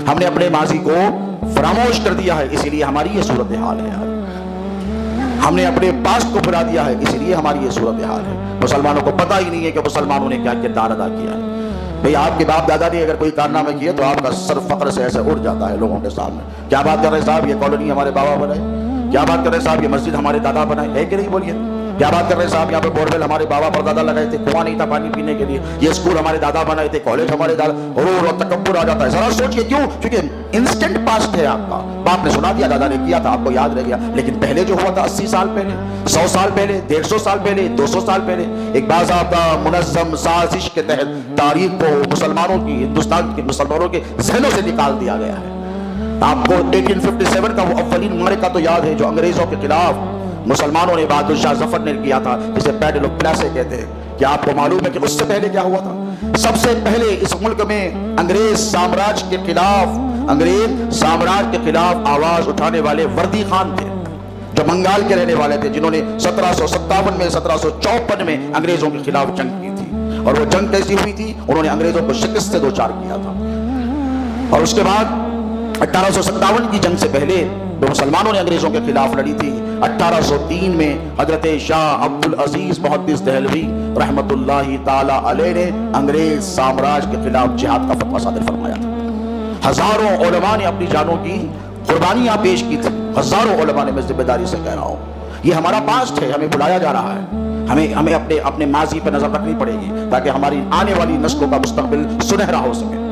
ہم نے اپنے ماضی کو فراموش کر دیا ہے، اسی لیے ہماری یہ صورتحال ہے یار۔ ہم نے اپنے پاسٹ کو بھلا دیا ہے، اسی لیے ہماری یہ صورتحال ہے۔ مسلمانوں کو پتہ ہی نہیں ہے کہ مسلمانوں نے کیا کردار ادا کیا ہے۔ بھئی آپ کے باپ دادا نے اگر کوئی کارنامہ کیا تو آپ کا سر فخر سے ایسے اڑ جاتا ہے لوگوں کے سامنے۔ کیا بات کر رہے صاحب، یہ کالونی ہمارے بابا بنائے؟ کیا بات کر رہے صاحب، یہ مسجد ہمارے دادا بنائے؟ ہے کہ نہیں بولیے؟ کیا بات کر رہے صاحب، یہاں پہ بورویل ہمارے بابا پر دادا لگائے تھے، کنواں نہیں تھا پانی پینے کے لیے، یہ اسکول ہمارے دادا بنائے تھے، کالج ہمارے دادا۔ غرور اور تکبر آ جاتا ہے۔ ذرا سوچئے کیوں؟ کیونکہ انسٹنٹ پاسٹ ہے آپ کا، باپ نے سنا دیا، دادا نے کیا تھا، آپ کو یاد رہ گیا۔ لیکن پہلے جو ہوا تھا 80 سال پہلے، 100 سال پہلے، 150 سال پہلے، 200 سال پہلے، ایک باضابطہ منظم سازش کے تحت تاریخ کو مسلمانوں کی، ہندوستان کے مسلمانوں کے ذہنوں سے نکال دیا گیا ہے۔ آپ کو 1857 کا وہ اولین معرکہ تو یاد ہے جو انگریزوں کے خلاف مسلمانوں نے بہادر شاہ ظفر نے کیا تھا، جسے بیٹل آف پلاسی کہتے ہیں۔ کیا آپ کو معلوم ہے کہ اس سے پہلے کیا ہوا تھا؟ سب سے پہلے اس ملک میں انگریز سامراج کے خلاف آواز اٹھانے والے وردی خان تھے، جو بنگال کے رہنے والے تھے، جنہوں نے 1757 میں 1754 میں انگریزوں کے خلاف جنگ کی تھی۔ اور وہ جنگ کیسی ہوئی تھی؟ انہوں نے انگریزوں کو شکست سے دوچار کیا تھا۔ اور اس کے بعد 1857 کی جنگ سے پہلے جو مسلمانوں نے انگریزوں کے خلاف لڑی تھی، 1803 میں حضرت شاہ عبد العزیز محدث دہلوی رحمت اللہ تعالی علیہ نے انگریز سامراج کے خلاف جہاد کا فتویٰ صادر فرمایا تھا۔ ہزاروں علماء نے اپنی جانوں کی قربانیاں پیش کی تھی، ہزاروں علماء نے، میں ذمہ داری سے کہہ رہا ہوں۔ یہ ہمارا پاسٹ ہے، ہمیں بلایا جا رہا ہے، ہمیں اپنے ماضی پر نظر رکھنی پڑے گی تاکہ ہماری آنے والی نسلوں کا مستقبل سنہرا ہو سکے،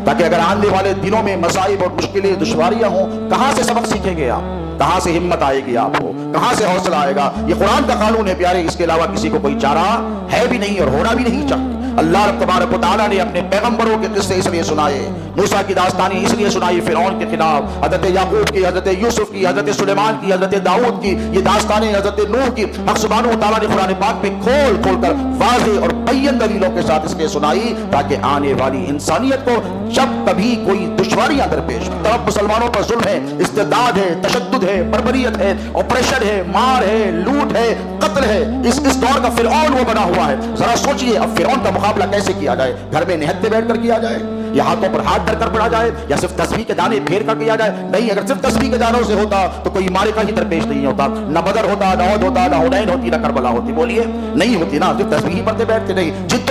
تاکہ اگر آنے والے دنوں میں مصائب اور مشکلیں دشواریاں ہوں، کہاں سے سبق سیکھیں گے آپ؟ کہاں سے ہمت آئے گی آپ کو؟ کہاں سے حوصلہ آئے گا؟ یہ قرآن کا قانون ہے پیارے، اس کے علاوہ کسی کو کوئی چارہ ہے بھی نہیں اور ہونا بھی نہیں چاہیے۔ اللہ رب تبارک و تعالیٰ نے اپنے پیغمبروں کے قصے اس لیے سنائے، موسیٰ کی داستانیں اس لیے سنائی فرعون کے خلاف، حضرت یعقوب کی، حضرت یوسف کی، حضرت سلیمان کی، حضرت داؤد کی، یہ داستانیں حضرت نوح کی حق سبحانہ و تعالیٰ نے قرآن پاک میں کھول کھول کر واضح اور بین دلیلوں کے ساتھ اس لیے سنائی تاکہ آنے والی انسانیت کو جب کبھی کوئی دشواریاں درپیش، طرف مسلمانوں پر ظلم ہے، استبداد ہے، تشدد ہے، بربریت ہے، آپریشن ہے، مار ہے، لوٹ ہے، قتل ہے، اس دور کا فرعون وہ بنا ہوا ہے۔ ذرا سوچئے اب فرعون کا مقابلہ کیسے کیا جائے؟ گھر میں نہتے بیٹھ کر کیا جائے، یا ہاتھوں پر ہاتھ دھر کر پڑا جائے، یا صرف تسبیح کے دانے پھیر کر کیا جائے؟ نہیں، اگر صرف تسبیح کے دانوں سے ہوتا تو کوئی معرکہ ہی درپیش نہیں ہوتا، نہ بدر ہوتا، نہ احد ہوتا، نہ حنین ہوتی، نہ کربلا ہوتی۔ بولیے نہیں ہوتی نا، صرف تسبیح ہی پڑھتے بیٹھتے نہیں۔ جد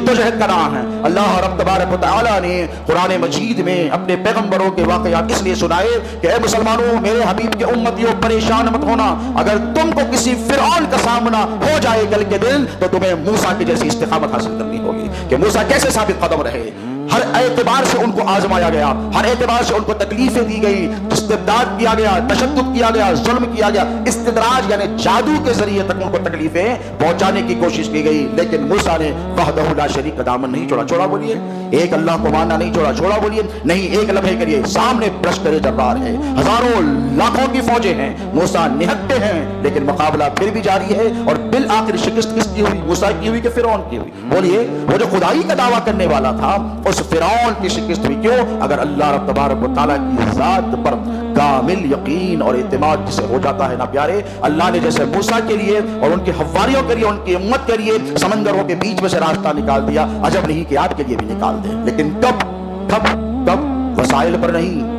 و جہد کا نام ہے۔ اللہ رب تبارک و تعالیٰ نے قرآن مجید میں اپنے پیغمبروں کے واقعات اس لیے سنائے کہ اے مسلمانوں، میرے حبیب کے امتیوں پریشان مت ہونا، اگر تم کو کسی فرعون کا سامنا ہو جائے کل کے دن تو تمہیں موسیٰ کی جیسی استقامت حاصل کرنی ہوگی کہ موسیٰ کیسے ثابت قدم رہے۔ ہر اعتبار سے ان کو آزمایا گیا، ہر اعتبار سے ان کو تکلیفیں دی گئی، استبداد کیا گیا، تشدد کیا گیا، ظلم کیا گیا، استدراج یعنی جادو کے ذریعے تک ان کو تکلیفیں پہنچانے کی کوشش کی گئی، لیکن موسیٰ نے وحدہ لا شریک کا دامن نہیں چھوڑا بولیے، ایک اللہ کو ماننا نہیں چھوڑا بولیے، نہیں ایک لمحے کے لیے سامنے لشکر جبار ہے، ہزاروں لاکھوں کی فوجیں ہیں، موسیٰ نہتے ہیں، لیکن مقابلہ پھر بھی جاری ہے، اور بالآخر شکست کس کی ہوئی؟ موسیٰ کی ہوئی کہ فرعون کی ہوئی؟ بولیے، وہ جو خدائی کا دعویٰ کرنے والا تھا اس فرعون کی شکست ہوئی۔ کیوں؟ اگر اللہ رب تبارک و تعالیٰ کی ذات پر کامل یقین اور اعتماد جسے ہو جاتا ہے نا پیارے، اللہ نے جیسے موسیٰ کے لیے اور ان کے حواریوں کے لیے، ان کی امت کے لیے سمندروں کے بیچ میں سے راستہ نکال دیا، عجب نہیں کہ آپ کے لیے بھی نکال دے۔ لیکن کب وسائل پر نہیں،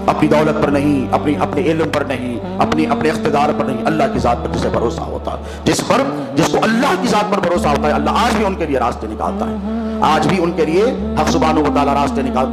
اپنی دولت پر نہیں، اپنے علم پر نہیں، اپنے اقتدار پر نہیں، اللہ کی ذات پر جسے بھروسہ ہوتا ہے، جس کو اللہ کی ذات پر بھروسہ ہوتا ہے، اللہ آج بھی ان کے لیے راستے نکالتا ہے، آج بھی ان کے لیے حق سبحانہ و تعالیٰ راستے نکالتا ہے۔